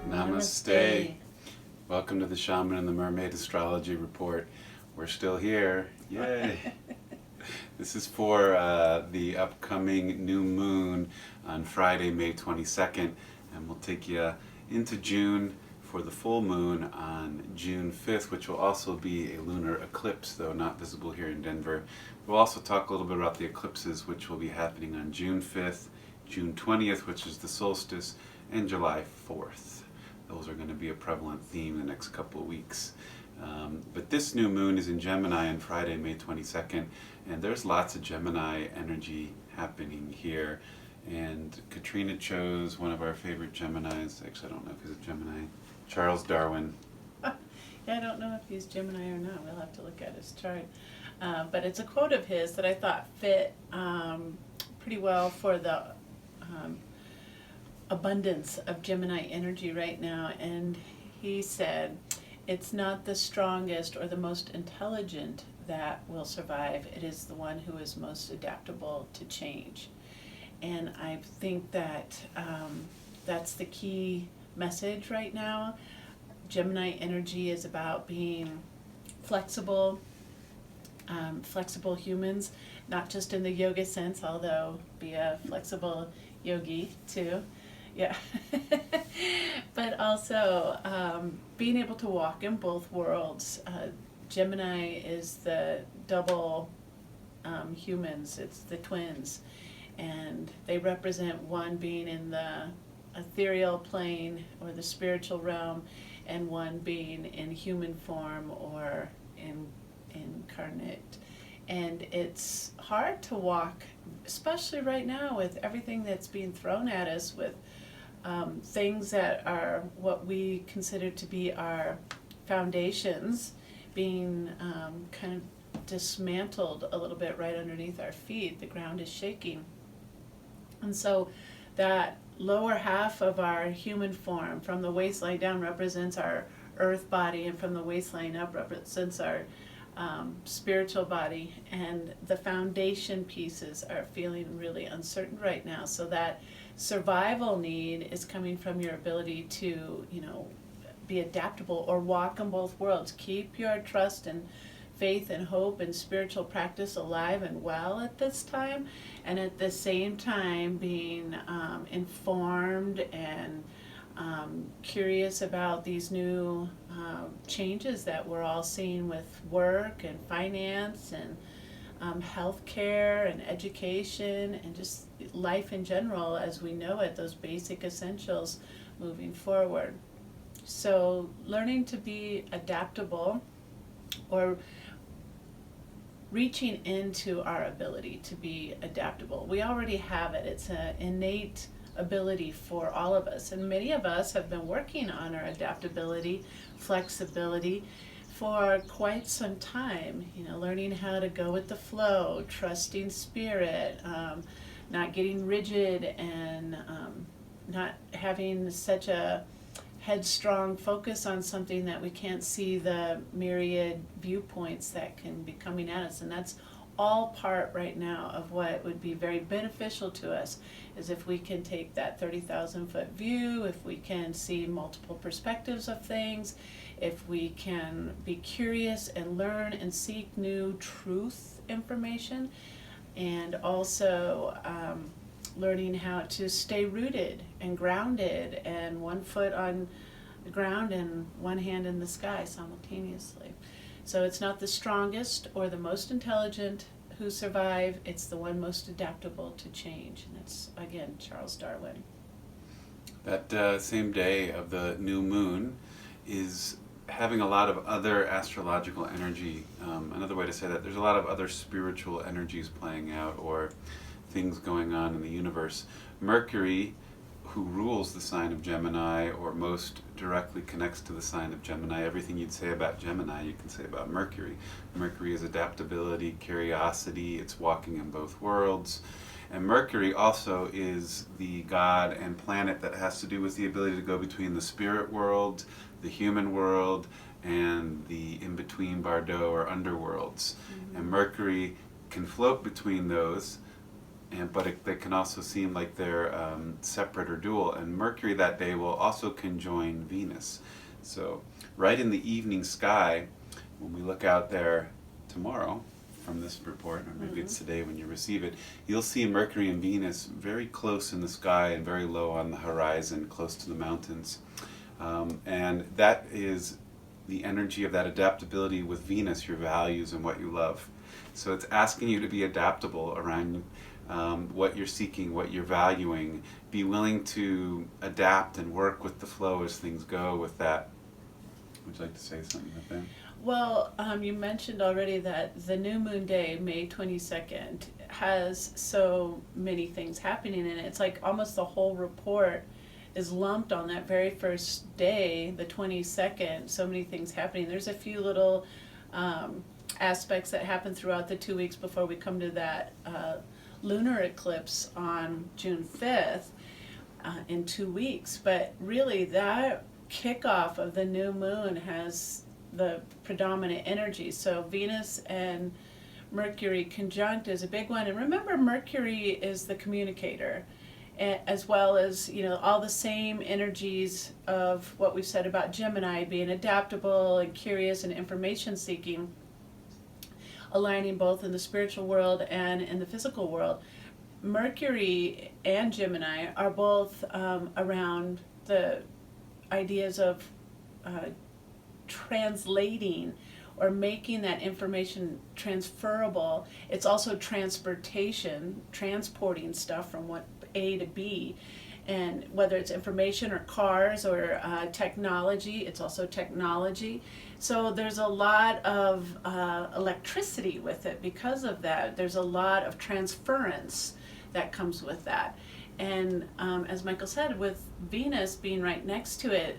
Namaste. Welcome to the Shaman and the Mermaid Astrology Report. We're still here. Yay! This is for the upcoming new moon on Friday, May 22nd, and we'll take you into June for the full moon on June 5th, which will also be a lunar eclipse, though not visible here in Denver. We'll also talk a little bit about the eclipses, which will be happening on June 5th, June 20th, which is the solstice, and July 4th. Those are going to be a prevalent theme the next couple of weeks. But this new moon is in Gemini on Friday, May 22nd, and there's lots of Gemini energy happening here. And Katrina chose one of our favorite Geminis. Actually, I don't know if he's a Gemini. Charles Darwin. Yeah, I don't know if he's Gemini or not. We'll have to look at his chart. But it's a quote of his that I thought fit pretty well for the abundance of Gemini energy right now. And he said, "It's not the strongest or the most intelligent that will survive. It is the one who is most adaptable to change." And I think that that's the key message right now. Gemini energy is about being flexible, flexible humans, not just in the yoga sense, although be a flexible yogi too. Yeah. But also being able to walk in both worlds. Gemini is the double humans, it's the twins, and they represent one being in the ethereal plane or the spiritual realm, and one being in human form or incarnate. And it's hard to walk, especially right now with everything that's being thrown at us, with things that are what we consider to be our foundations being kind of dismantled a little bit right underneath our feet. The ground is shaking. And so that lower half of our human form, from the waistline down, represents our earth body, and from the waistline up represents our spiritual body. And the foundation pieces are feeling really uncertain right now. So that survival need is coming from your ability to, be adaptable or walk in both worlds. Keep your trust and faith and hope and spiritual practice alive and well at this time, and at the same time being informed and curious about these new changes that we're all seeing with work and finance and healthcare and education and just life in general as we know it, those basic essentials moving forward. So learning to be adaptable, or reaching into our ability to be adaptable. We already have it. It's an innate ability for all of us. And many of us have been working on our adaptability, flexibility for quite some time. Learning how to go with the flow, trusting spirit, not getting rigid, and not having such a headstrong focus on something that we can't see the myriad viewpoints that can be coming at us. And that's all part right now of what would be very beneficial to us, is if we can take that 30,000 foot view, if we can see multiple perspectives of things, if we can be curious and learn and seek new truth information, and also learning how to stay rooted and grounded, and one foot on the ground and one hand in the sky simultaneously. So it's not the strongest or the most intelligent who survive, it's the one most adaptable to change. And that's, again, Charles Darwin. That same day of the new moon is having a lot of other astrological energy. Another way to say that, there's a lot of other spiritual energies playing out, or things going on in the universe. Mercury, who rules the sign of Gemini, or most directly connects to the sign of Gemini, everything you'd say about Gemini you can say about Mercury. Mercury is adaptability, curiosity, it's walking in both worlds. And Mercury also is the god and planet that has to do with the ability to go between the spirit world, the human world, and the in-between bardo or underworlds. Mm-hmm. And Mercury can float between those, but they can also seem like they're separate or dual. And Mercury that day will also conjoin Venus. So right in the evening sky, when we look out there tomorrow from this report, or maybe it's today when you receive it, you'll see Mercury and Venus very close in the sky and very low on the horizon, close to the mountains. And that is the energy of that adaptability with Venus, your values and what you love. So it's asking you to be adaptable around what you're seeking, what you're valuing. Be willing to adapt and work with the flow as things go with that. Would you like to say something about that? Well, you mentioned already that the new moon day, May 22nd, has so many things happening in it. It's like almost the whole report is lumped on that very first day, the 22nd. So many things happening. There's a few little aspects that happen throughout the 2 weeks before we come to that lunar eclipse on June 5th in 2 weeks. But really, that kickoff of the new moon has the predominant energy. So Venus and Mercury conjunct is a big one. And remember, Mercury is the communicator, as well as, you know, all the same energies of what we've said about Gemini being adaptable and curious and information seeking, aligning both in the spiritual world and in the physical world. Mercury and Gemini are both around the ideas of translating or making that information transferable. It's also transportation, transporting stuff from one A to B. And whether it's information or cars or technology, it's also technology. So there's a lot of electricity with it because of that. There's a lot of transference that comes with that. And as Michael said, with Venus being right next to it,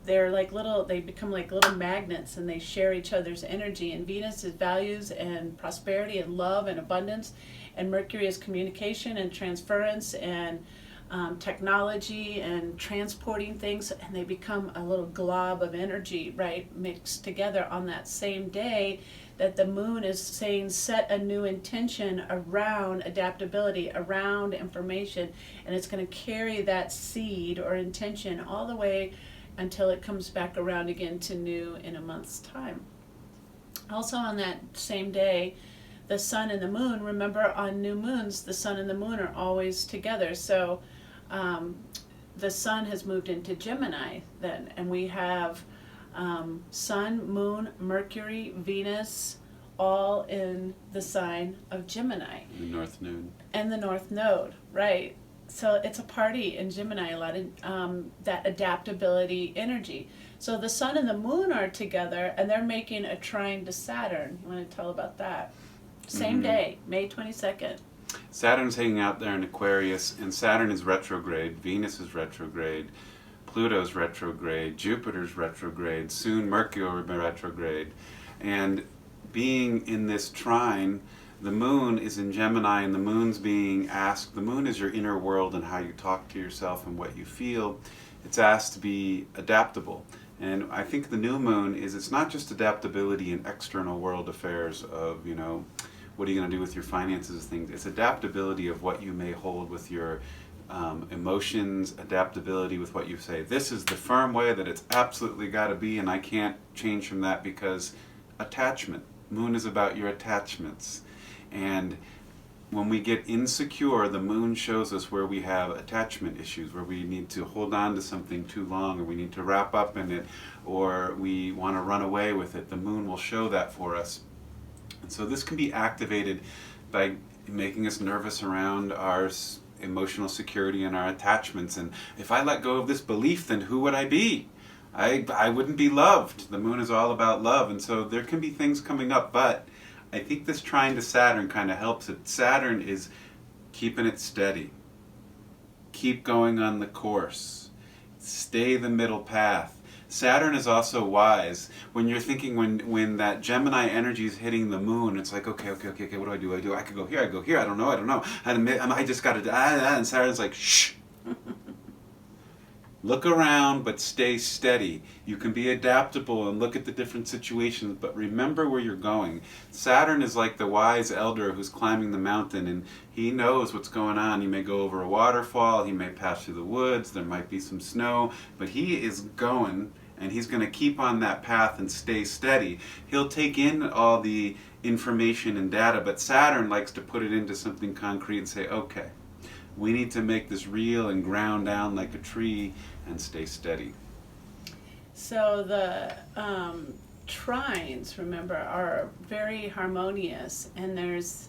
they become like little magnets, and they share each other's energy. And Venus is values and prosperity and love and abundance, and Mercury is communication and transference and technology and transporting things, and they become a little glob of energy, right, mixed together on that same day that the moon is saying set a new intention around adaptability, around information, and it's going to carry that seed or intention all the way until it comes back around again to new in a month's time. Also on that same day, the sun and the moon, remember on new moons, the sun and the moon are always together. So the sun has moved into Gemini then, and we have sun, moon, Mercury, Venus, all in the sign of Gemini. The North Node. And the North Node, right. So it's a party in Gemini, a lot of that adaptability energy. So the sun and the moon are together, and they're making a trine to Saturn. You want to tell about that? Same day, May 22nd. Saturn's hanging out there in Aquarius, and Saturn is retrograde, Venus is retrograde, Pluto's retrograde, Jupiter's retrograde, soon Mercury will be retrograde. And being in this trine, the moon is in Gemini, and the moon's being asked, the moon is your inner world and how you talk to yourself and what you feel. It's asked to be adaptable. And I think the new moon it's not just adaptability in external world affairs of, you know, what are you going to do with your finances, things. It's adaptability of what you may hold with your emotions, adaptability with what you say. This is the firm way that it's absolutely got to be, and I can't change from that because attachment. Moon is about your attachments. And when we get insecure, the moon shows us where we have attachment issues, where we need to hold on to something too long, or we need to wrap up in it, or we want to run away with it. The moon will show that for us. And so this can be activated by making us nervous around our emotional security and our attachments. And if I let go of this belief, then who would I be? I wouldn't be loved. The moon is all about love. And so there can be things coming up, but I think this trine to Saturn kind of helps it. Saturn is keeping it steady. Keep going on the course. Stay the middle path. Saturn is also wise. When you're thinking, when that Gemini energy is hitting the moon, it's like, okay, what do I do? I could go here, I don't know. I just got to, and Saturn's like, shh. Look around, but stay steady. You can be adaptable and look at the different situations, but remember where you're going. Saturn is like the wise elder who's climbing the mountain, and he knows what's going on. He may go over a waterfall, he may pass through the woods, there might be some snow, but he is going, and he's going to keep on that path and stay steady. He'll take in all the information and data, but Saturn likes to put it into something concrete and say, okay, we need to make this real and ground down like a tree and stay steady. So the trines, remember, are very harmonious, and there's,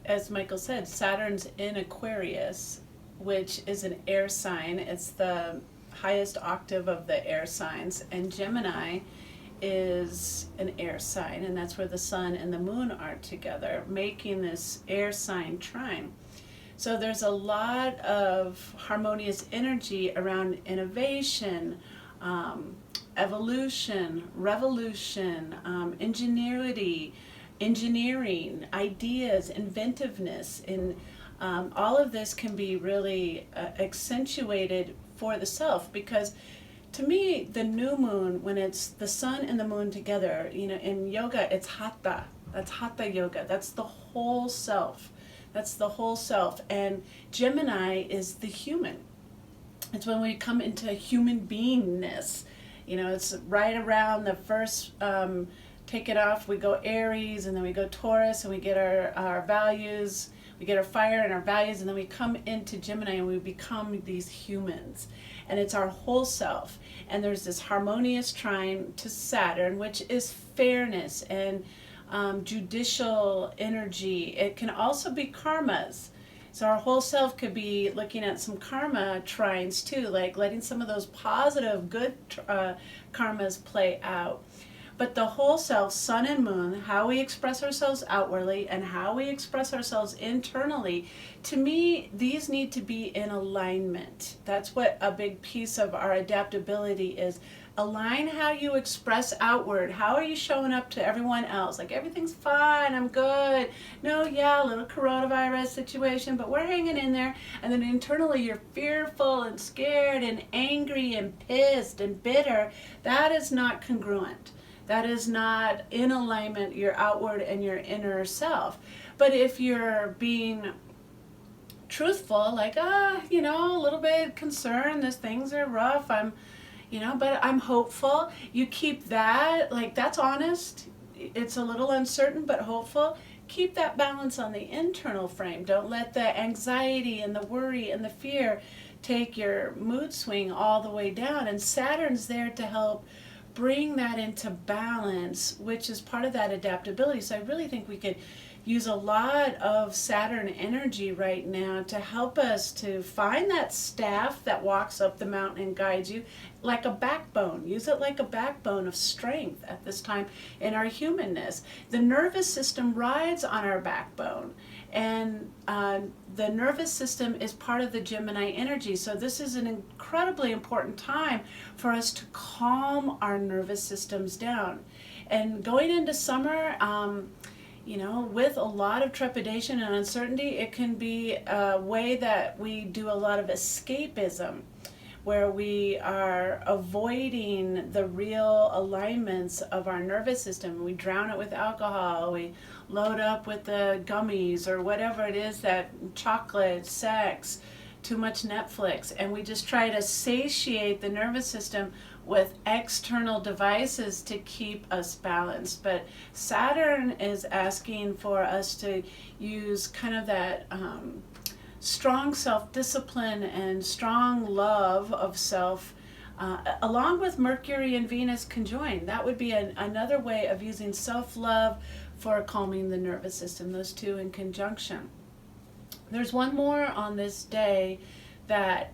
as Michael said, Saturn's in Aquarius, which is an air sign. It's the highest octave of the air signs, and Gemini is an air sign, and that's where the sun and the moon are together, making this air sign trine. So there's a lot of harmonious energy around innovation, evolution, revolution, ingenuity, engineering, ideas, inventiveness, and all of this can be really accentuated for the self, because to me, the new moon, when it's the sun and the moon together, in yoga, it's hatha. That's hatha yoga. That's the whole self. That's the whole self. And Gemini is the human. It's when we come into human beingness. It's right around the first, take it off, we go Aries, and then we go Taurus, and we get our values. We get our fire and our values, and then we come into Gemini and we become these humans. And it's our whole self. And there's this harmonious trine to Saturn, which is fairness and judicial energy. It can also be karmas. So our whole self could be looking at some karma trines too, like letting some of those positive, good karmas play out. But the whole self, sun and moon, how we express ourselves outwardly and how we express ourselves internally, to me, these need to be in alignment. That's what a big piece of our adaptability is. Align how you express outward. How are you showing up to everyone else? Like, everything's fine, I'm good. No, yeah, a little coronavirus situation, but we're hanging in there. And then internally you're fearful and scared and angry and pissed and bitter. That is not congruent. That is not in alignment, your outward and your inner self. But if you're being truthful, like, a little bit concerned, these things are rough, but I'm hopeful, you keep that, like, that's honest. It's a little uncertain, but hopeful. Keep that balance on the internal frame. Don't let the anxiety and the worry and the fear take your mood swing all the way down. And Saturn's there to help bring that into balance, which is part of that adaptability. So I really think we could use a lot of Saturn energy right now to help us to find that staff that walks up the mountain and guides you, like a backbone. Use it like a backbone of strength at this time in our humanness. The nervous system rides on our backbone, and the nervous system is part of the Gemini energy. So this is an incredibly important time for us to calm our nervous systems down. And going into summer, with a lot of trepidation and uncertainty, it can be a way that we do a lot of escapism, where we are avoiding the real alignments of our nervous system. We drown it with alcohol, we load up with the gummies or whatever it is, that chocolate, sex, too much Netflix, and we just try to satiate the nervous system with external devices to keep us balanced. But Saturn is asking for us to use kind of that strong self-discipline and strong love of self, along with Mercury and Venus conjoined. That would be another way of using self-love for calming the nervous system, those two in conjunction. There's one more on this day that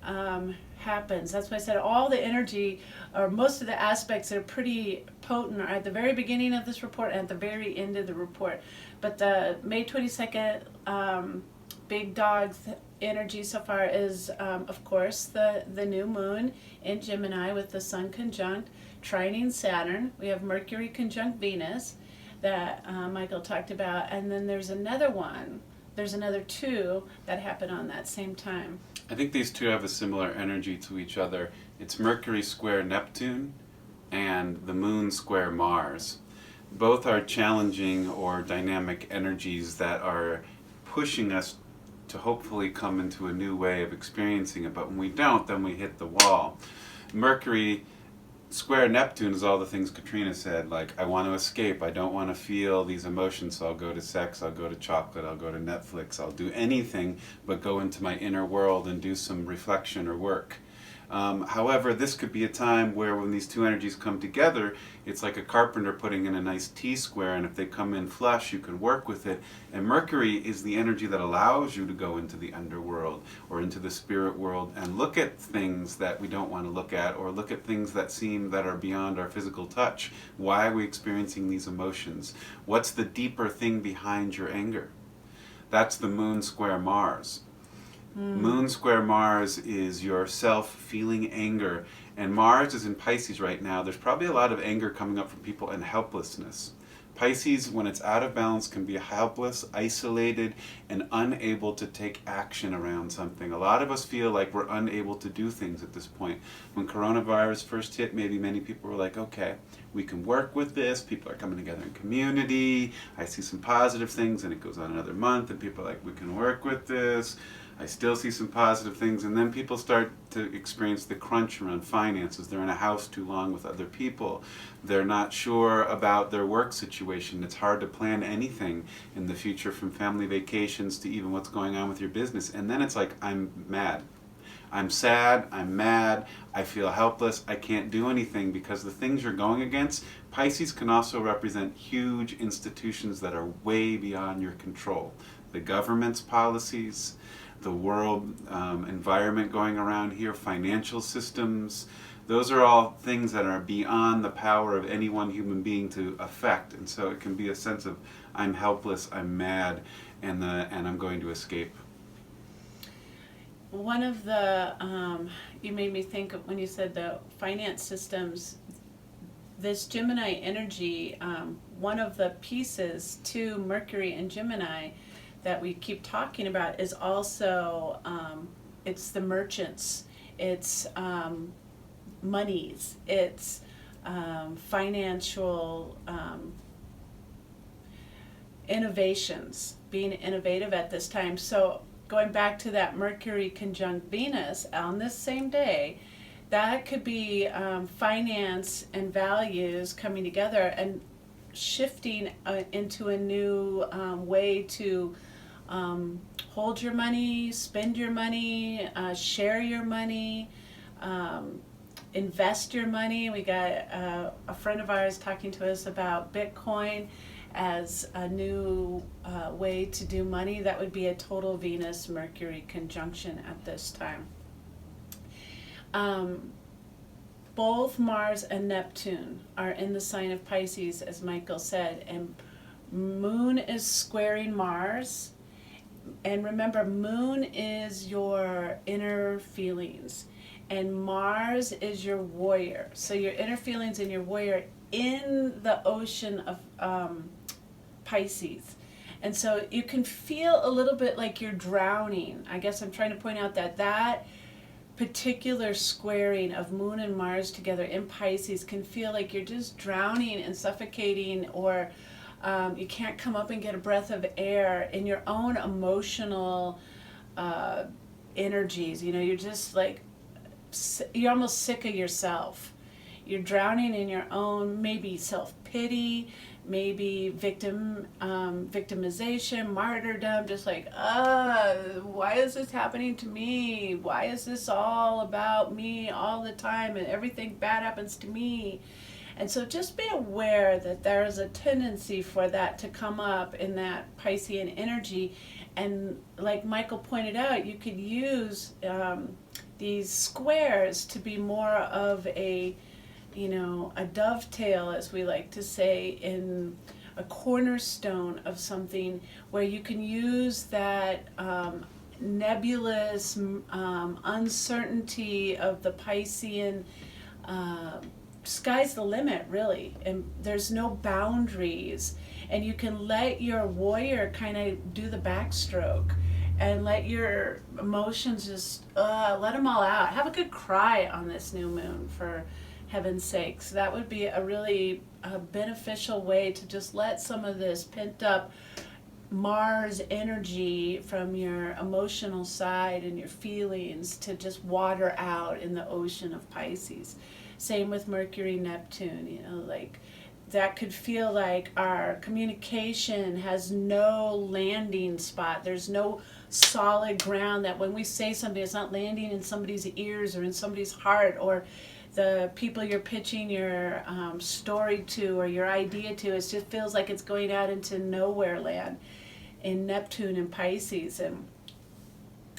happens. That's why I said all the energy, or most of the aspects that are pretty potent, are at the very beginning of this report and at the very end of the report. But the May 22nd big dog energy so far is, of course, the new moon in Gemini with the sun conjunct, trining Saturn. We have Mercury conjunct Venus that Michael talked about, and then there's another one. There's another two that happen on that same time. I think these two have a similar energy to each other. It's Mercury square Neptune and the Moon square Mars. Both are challenging or dynamic energies that are pushing us to hopefully come into a new way of experiencing it, but when we don't, then we hit the wall. Mercury square Neptune is all the things Katrina said, like, I want to escape, I don't want to feel these emotions, so I'll go to sex, I'll go to chocolate, I'll go to Netflix, I'll do anything but go into my inner world and do some reflection or work. However, this could be a time where when these two energies come together, it's like a carpenter putting in a nice T-square, and if they come in flush, you can work with it. And Mercury is the energy that allows you to go into the underworld or into the spirit world and look at things that we don't want to look at, or look at things that seem that are beyond our physical touch. Why are we experiencing these emotions? What's the deeper thing behind your anger? That's the Moon square Mars. Moon square Mars is yourself feeling anger, and Mars is in Pisces right now. There's probably a lot of anger coming up from people and helplessness. Pisces, when it's out of balance, can be helpless, isolated, and unable to take action around something. A lot of us feel like we're unable to do things at this point. When coronavirus first hit, maybe many people were like, okay, we can work with this, people are coming together in community, I see some positive things, and it goes on another month, and people are like, we can work with this. I still see some positive things, and then people start to experience the crunch around finances. They're in a house too long with other people. They're not sure about their work situation. It's hard to plan anything in the future, from family vacations to even what's going on with your business. And then it's like, I'm mad. I'm sad, I'm mad, I feel helpless, I can't do anything, because the things you're going against, Pisces can also represent huge institutions that are way beyond your control. The government's policies, the world environment going around here, financial systems, those are all things that are beyond the power of any one human being to affect. And so it can be a sense of, I'm helpless, I'm mad, and I'm going to escape. One of the, you made me think of when you said the finance systems, this Gemini energy, one of the pieces to Mercury and Gemini that we keep talking about is also, it's the merchants, it's monies, it's financial innovations, being innovative at this time. So going back to that Mercury conjunct Venus on this same day, that could be finance and values coming together and shifting into a new way to hold your money, spend your money, share your money, invest your money. We got a friend of ours talking to us about Bitcoin as a new way to do money. That would be a total Venus-Mercury conjunction at this time. Both Mars and Neptune are in the sign of Pisces, as Michael said, and Moon is squaring Mars. And remember, Moon is your inner feelings, and Mars is your warrior. So your inner feelings and your warrior in the ocean of Pisces. And so you can feel a little bit like you're drowning. I guess I'm trying to point out that that particular squaring of Moon and Mars together in Pisces can feel like you're just drowning and suffocating, or you can't come up and get a breath of air in your own emotional energies. You know, you're just like, you're almost sick of yourself. You're drowning in your own maybe self-pity, maybe victimization, martyrdom, just like, why is this happening to me? Why is this all about me all the time, and everything bad happens to me? And so just be aware that there is a tendency for that to come up in that Piscean energy. And like Michael pointed out, you could use these squares to be more of a, you know, a dovetail, as we like to say, in a cornerstone of something, where you can use that nebulous uncertainty of the Piscean. Sky's the limit, really, and there's no boundaries, and you can let your warrior kind of do the backstroke, and let your emotions just let them all out. Have a good cry on this new moon, for heaven's sakes. That would be a really beneficial way to just let some of this pent up Mars energy from your emotional side and your feelings to just water out in the ocean of Pisces. Same with Mercury, Neptune, you know, like that could feel like our communication has no landing spot. There's no solid ground, that when we say something, it's not landing in somebody's ears or in somebody's heart, or the people you're pitching your story to or your idea to. It just feels like it's going out into nowhere land in Neptune and Pisces. And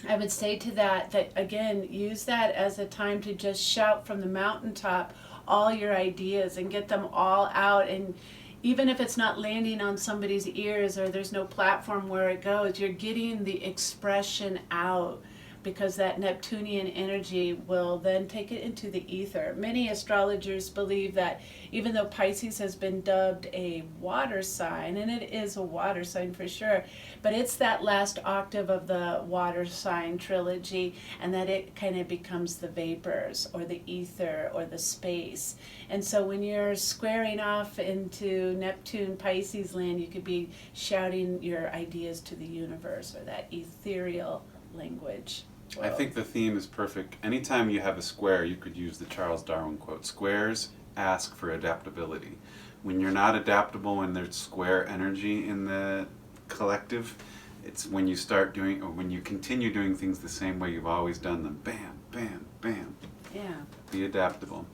I would say to that again, use that as a time to just shout from the mountaintop all your ideas and get them all out. And even if it's not landing on somebody's ears or there's no platform where it goes, you're getting the expression out, because that Neptunian energy will then take it into the ether. Many astrologers believe that even though Pisces has been dubbed a water sign, and it is a water sign for sure, but it's that last octave of the water sign trilogy, and that it kind of becomes the vapors or the ether or the space. And so when you're squaring off into Neptune Pisces land, you could be shouting your ideas to the universe, or that ethereal language. I think the theme is perfect. Anytime you have a square, you could use the Charles Darwin quote. Squares ask for adaptability. When you're not adaptable, when there's square energy in the collective, it's when you start doing, or when you continue doing things the same way you've always done them. Bam, bam, bam. Yeah. Be adaptable.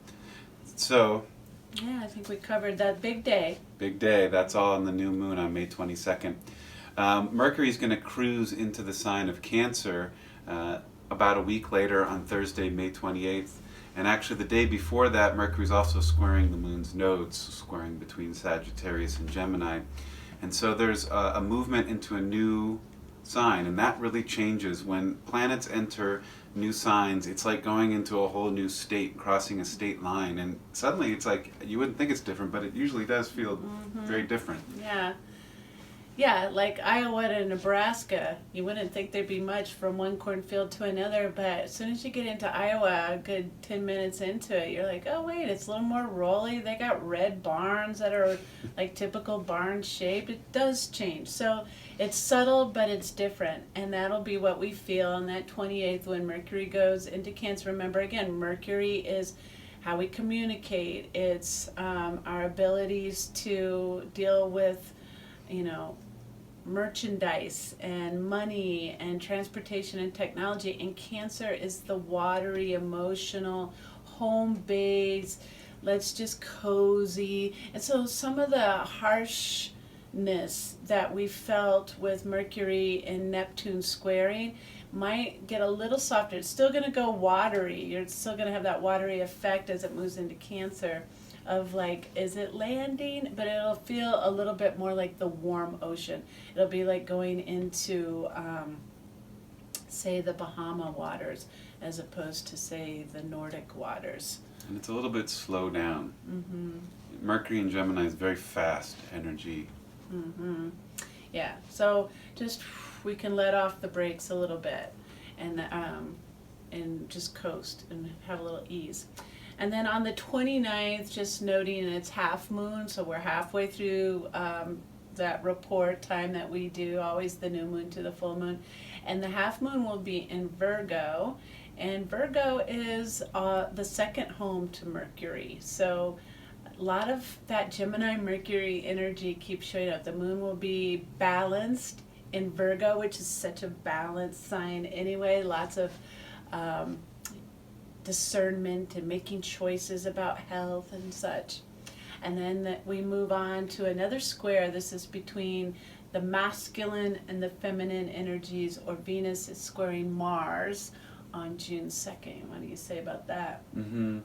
So, Yeah, I think we covered that big day. big day. That's all on the new moon on May 22nd. Mercury's going to cruise into the sign of Cancer about a week later on Thursday, May 28th. And actually the day before that, Mercury's also squaring the moon's nodes, squaring between Sagittarius and Gemini. And so there's a movement into a new sign, and that really changes. When planets enter new signs, it's like going into a whole new state, crossing a state line, and suddenly it's like, you wouldn't think it's different, but it usually does feel very different. Yeah. Yeah, like Iowa to Nebraska, you wouldn't think there'd be much from one cornfield to another, but as soon as you get into Iowa, a good 10 minutes into it, you're like, oh wait, it's a little more rolly. They got red barns that are like typical barn shaped. It does change. So it's subtle, but it's different. And that'll be what we feel on that 28th when Mercury goes into Cancer. Remember, again, Mercury is how we communicate. It's our abilities to deal with, you know, merchandise and money and transportation and technology. And Cancer is the watery, emotional, home-based, let's just cozy. And so some of the harshness that we felt with Mercury and Neptune squaring might get a little softer. It's still going to go watery. You're still going to have that watery effect as it moves into Cancer, of like, is it landing? But it'll feel a little bit more like the warm ocean. It'll be like going into, say, the Bahama waters, as opposed to, say, the Nordic waters. And it's a little bit slow down. Mm-hmm. Mercury in Gemini is very fast energy. Mm-hmm. Yeah, so just we can let off the brakes a little bit and just coast and have a little ease. And then on the 29th, just noting it's half moon, so we're halfway through that report time that we do, always the new moon to the full moon. And the half moon will be in Virgo, and Virgo is the second home to Mercury. So a lot of that Gemini Mercury energy keeps showing up. The moon will be balanced in Virgo, which is such a balanced sign anyway. Lots of discernment and making choices about health and such. And then we move on to another square. This is between the masculine and the feminine energies, or Venus is squaring Mars on June 2nd. What do you say about that? Mm-hmm.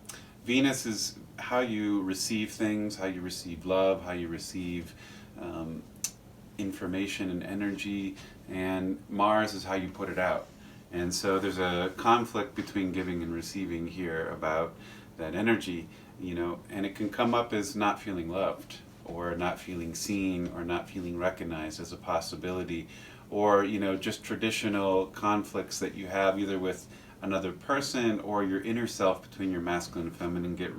Venus is how you receive things, how you receive love, how you receive information and energy, and Mars is how you put it out. And so there's a conflict between giving and receiving here about that energy, you know, and it can come up as not feeling loved, or not feeling seen, or not feeling recognized as a possibility, or just traditional conflicts that you have either with another person or your inner self between your masculine and feminine get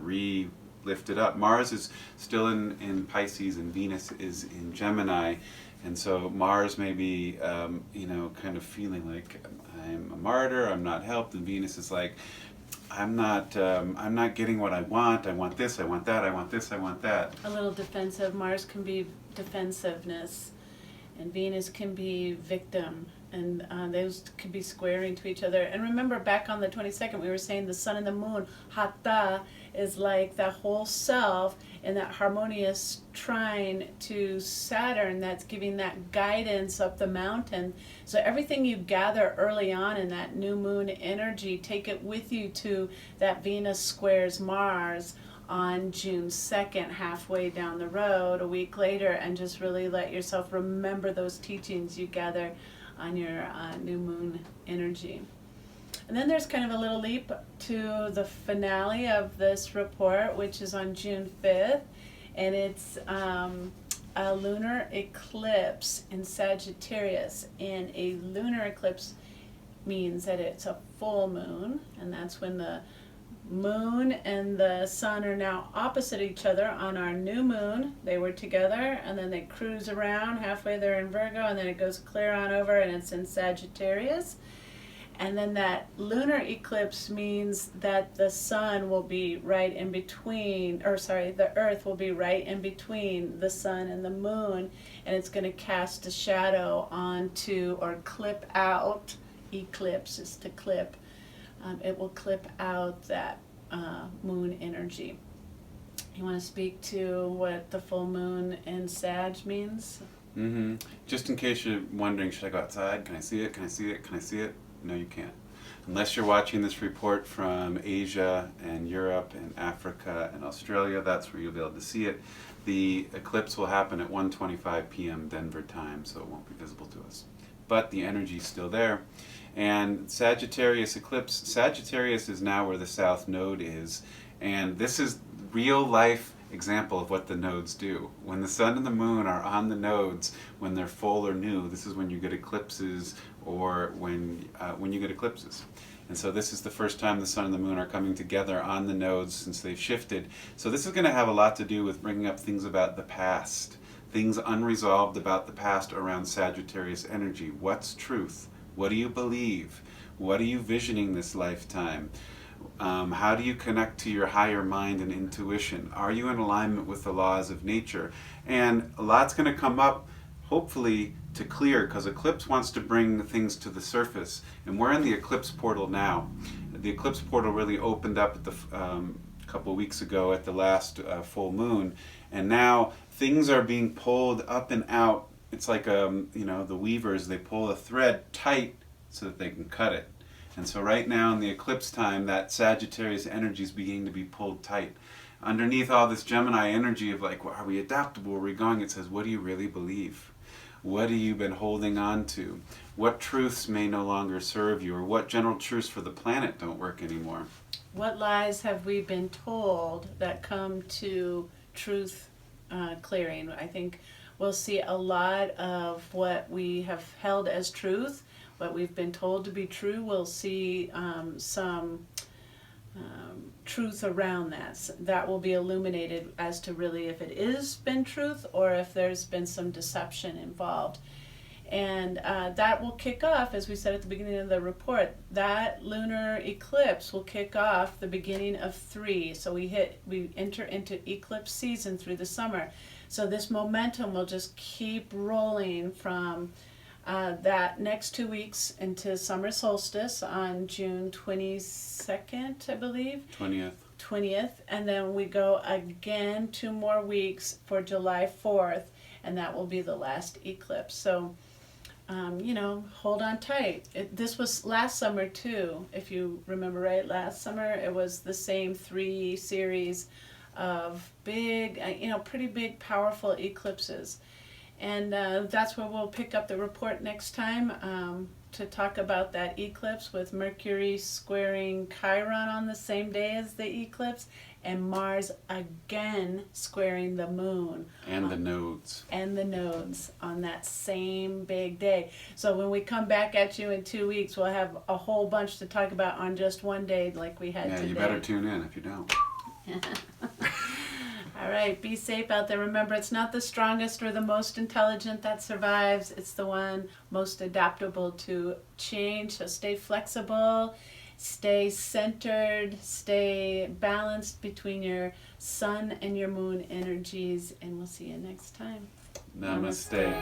lifted up. Mars is still in Pisces and Venus is in Gemini, and so Mars may be kind of feeling like I'm a martyr, I'm not helped, and Venus is like I'm not getting what I want this, I want that, I want this, I want that. A little defensive. Mars can be defensiveness, and Venus can be victim, and those could be squaring to each other. And remember, back on the 22nd, we were saying the sun and the moon, Hatha, is like the whole self in that harmonious trine to Saturn that's giving that guidance up the mountain. So everything you gather early on in that new moon energy, take it with you to that Venus squares Mars on June 2nd, halfway down the road, a week later, and just really let yourself remember those teachings you gather on your new moon energy. And then there's kind of a little leap to the finale of this report, which is on June 5th, and it's a lunar eclipse in Sagittarius. And a lunar eclipse means that it's a full moon, and that's when the moon and the sun are now opposite each other. On our new moon, they were together, and then they cruise around. Halfway they're in Virgo, and then it goes clear on over, and it's in Sagittarius. And then that lunar eclipse means that the sun will be right in between, the earth will be right in between the sun and the moon, and it's going to cast a shadow onto, or clip out, eclipse is to clip, it will clip out that moon energy. You want to speak to what the full moon in Sag means? Mm-hmm. Just in case you're wondering, should I go outside? Can I see it? Can I see it? Can I see it? No, you can't. Unless you're watching this report from Asia and Europe and Africa and Australia, that's where you'll be able to see it. The eclipse will happen at 1:25 p.m. Denver time, so it won't be visible to us. But the energy's still there. And Sagittarius eclipse, Sagittarius is now where the south node is, and this is real life example of what the nodes do. When the sun and the moon are on the nodes, when they're full or new, this is when you get eclipses, or when you get eclipses. And so this is the first time the sun and the moon are coming together on the nodes since they've shifted. So this is going to have a lot to do with bringing up things about the past, things unresolved about the past around Sagittarius energy. What's truth? What do you believe? What are you visioning this lifetime? How do you connect to your higher mind and intuition? Are you in alignment with the laws of nature? And a lot's going to come up, hopefully, to clear, because eclipse wants to bring things to the surface. And we're in the eclipse portal now. The eclipse portal really opened up at the couple weeks ago at the last full moon, and now things are being pulled up and out. It's like the weavers, they pull a thread tight so that they can cut it. And so right now in the eclipse time, that Sagittarius energy is beginning to be pulled tight. Underneath all this Gemini energy of like, well, are we adaptable? Are we going? It says, what do you really believe? What have you been holding on to? What truths may no longer serve you? Or what general truths for the planet don't work anymore? What lies have we been told that come to truth clearing? I think we'll see a lot of what we have held as truth, what we've been told to be true. We'll see some truth around that. That will be illuminated as to really if it is been truth or if there's been some deception involved. And that will kick off, as we said at the beginning of the report, that lunar eclipse will kick off the beginning of 3. So we enter into eclipse season through the summer. So this momentum will just keep rolling from that next 2 weeks into summer solstice on June 22nd, I believe. 20th. And then we go again 2 more weeks for July 4th, and that will be the last eclipse. So, hold on tight. This was last summer too, if you remember right. Last summer it was the same 3 series of big, pretty big, powerful eclipses. And that's where we'll pick up the report next time. to talk about that eclipse with Mercury squaring Chiron on the same day as the eclipse, and Mars again squaring the moon. And the nodes. And the nodes on that same big day. So when we come back at you in 2 weeks, we'll have a whole bunch to talk about on just one day like we had Yeah, today. you better tune in if you don't. All right, be safe out there. Remember, it's not the strongest or the most intelligent that survives. It's the one most adaptable to change. So stay flexible, stay centered, stay balanced between your sun and your moon energies, and we'll see you next time. Namaste.